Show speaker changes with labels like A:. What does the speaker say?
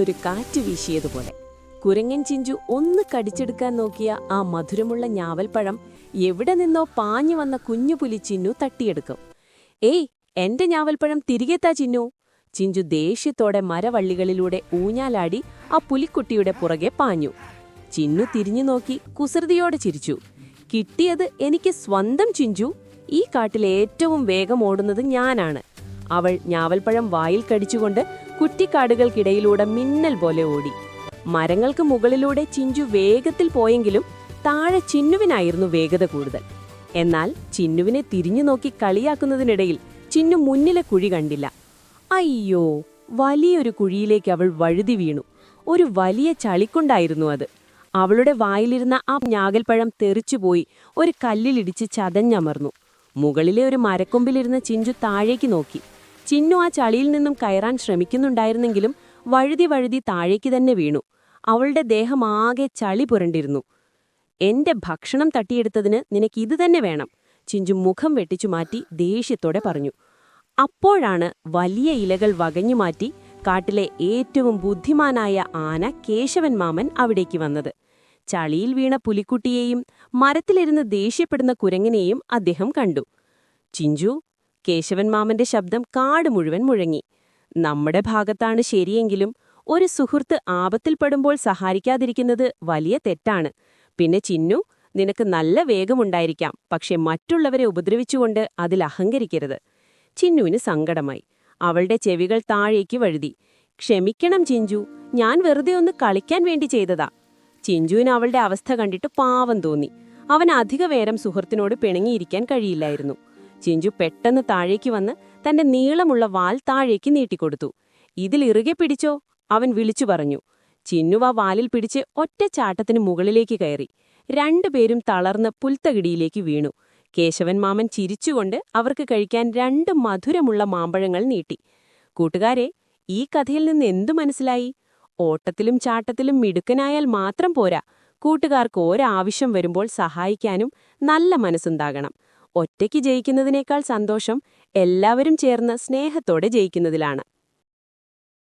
A: നിന്നൊരു കാറ്റ് വീശിയതുപോലെ. കുരങ്ങൻ ചിഞ്ചു ഒന്ന് കടിച്ചെടുക്കാൻ നോക്കിയ ആ മധുരമുള്ള ഞാവൽപ്പഴം എവിടെ നിന്നോ പാഞ്ഞു വന്ന കുഞ്ഞുപുലി ചിന്നു തട്ടിയെടുക്കും. ഏയ്, എന്റെ ഞാവൽപ്പഴം തിരികെത്താ ചിന്നു! ചിഞ്ചു ദേഷ്യത്തോടെ മരവള്ളികളിലൂടെ ഊഞ്ഞാലാടി ആ പുലിക്കുട്ടിയുടെ പുറകെ പാഞ്ഞു. ചിന്നു തിരിഞ്ഞു നോക്കി കുസൃതിയോടെ ചിരിച്ചു. കിട്ടിയത് എനിക്ക് സ്വന്തം ചിഞ്ചു! ഈ കാട്ടിൽ ഏറ്റവും വേഗം ഓടുന്നത് ഞാനാണ്. അവൾ ഞാവൽപ്പഴം വായിൽ കടിച്ചുകൊണ്ട് കുറ്റിക്കാടുകൾക്കിടയിലൂടെ മിന്നൽ പോലെ ഓടി. മരങ്ങൾക്ക് മുകളിലൂടെ ചിഞ്ചു വേഗത്തിൽ പോയെങ്കിലും താഴെ ചിന്നുവിനായിരുന്നു വേഗത കൂടുതൽ. എന്നാൽ ചിന്നുവിനെ തിരിഞ്ഞു നോക്കി കളിയാക്കുന്നതിനിടയിൽ ചിന്നു മുന്നിലെ കുഴി കണ്ടില്ല. അയ്യോ! വലിയൊരു കുഴിയിലേക്ക് അവൾ വഴുതി വീണു. ഒരു വലിയ ചളിക്കുണ്ടായിരുന്നു അത്. അവളുടെ വായിലിരുന്ന ആ ഞാവൽപ്പഴം തെറിച്ചുപോയി ഒരു കല്ലിലിടിച്ച് ചതഞ്ഞമർന്നു. മുകളിലെ ഒരു മരക്കൊമ്പിലിരുന്ന ചിഞ്ചു താഴേക്ക് നോക്കി. ചിന്നു ആ ചളിയിൽ നിന്നും കയറാൻ ശ്രമിക്കുന്നുണ്ടായിരുന്നെങ്കിലും വഴുതി വഴുതി താഴേക്ക് തന്നെ വീണു. അവളുടെ ദേഹമാകെ ചളി പുരണ്ടിരുന്നു. എന്റെ ഭക്ഷണം തട്ടിയെടുത്തതിന് നിനക്കിത് തന്നെ വേണം, ചിഞ്ചു മുഖം വെട്ടിച്ചു മാറ്റി ദേഷ്യത്തോടെ പറഞ്ഞു. അപ്പോഴാണ് വലിയ ഇലകൾ വകഞ്ഞുമാറ്റി കാട്ടിലെ ഏറ്റവും ബുദ്ധിമാനായ ആന കേശവൻ മാമൻ അവിടേക്ക് വന്നത്. ചളിയിൽ വീണ പുലിക്കുട്ടിയെയും മരത്തിലിരുന്ന് ദേഷ്യപ്പെടുന്ന കുരങ്ങനെയും അദ്ദേഹം കണ്ടു. ചിഞ്ചു, കേശവൻ മാമന്റെ ശബ്ദം കാട് മുഴുവൻ മുഴങ്ങി. നമ്മുടെ ഭാഗത്താണ് ശരിയെങ്കിലും ഒരു സുഹൃത്ത് ആപത്തിൽപ്പെടുമ്പോൾ സഹായിക്കാതിരിക്കുന്നത് വലിയ തെറ്റാണ്. പിന്നെ ചിന്നു, നിനക്ക് നല്ല വേഗമുണ്ടായിരിക്കാം, പക്ഷെ മറ്റുള്ളവരെ ഉപദ്രവിച്ചുകൊണ്ട് അതിൽ അഹങ്കരിക്കരുത്. ചിന്നുവിന് സങ്കടമായി. അവളുടെ ചെവികൾ താഴേക്ക് വഴുതി. ക്ഷമിക്കണം ചിഞ്ചു, ഞാൻ വെറുതെ ഒന്ന് കളിക്കാൻ വേണ്ടി ചെയ്തതാ. ചിഞ്ചുവിന് അവളുടെ അവസ്ഥ കണ്ടിട്ട് പാവം തോന്നി. അവൻ അധിക നേരം സുഹൃത്തിനോട് പിണങ്ങിയിരിക്കാൻ കഴിയില്ലായിരുന്നു. ചിഞ്ചു പെട്ടെന്ന് താഴേക്ക് വന്ന് തന്റെ നീളമുള്ള വാൽ താഴേക്ക് നീട്ടിക്കൊടുത്തു. ഇതിലിറുകെ പിടിച്ചോ, അവൻ വിളിച്ചു പറഞ്ഞു. ചിന്നുവ വാലിൽ പിടിച്ച് ഒറ്റ ചാട്ടത്തിന് മുകളിലേക്ക് കയറി. രണ്ടുപേരും തളർന്ന് പുൽത്തകിടിയിലേക്ക് വീണു. കേശവൻ മാമൻ ചിരിച്ചുകൊണ്ട് അവർക്ക് കഴിക്കാൻ 2 മധുരമുള്ള മാമ്പഴങ്ങൾ നീട്ടി. കൂട്ടുകാരെ, ഈ കഥയിൽ നിന്ന് എന്തു മനസ്സിലായി? ഓട്ടത്തിലും ചാട്ടത്തിലും മിടുക്കനായാൽ മാത്രം പോരാ, കൂട്ടുകാർക്ക് ഒരാവശ്യം വരുമ്പോൾ സഹായിക്കാനും നല്ല മനസ്സുണ്ടാകണം. ഒറ്റയ്ക്ക് ജയിക്കുന്നതിനേക്കാൾ സന്തോഷം എല്ലാവരും ചേർന്ന് സ്നേഹത്തോടെ ജയിക്കുന്നതിലാണ്.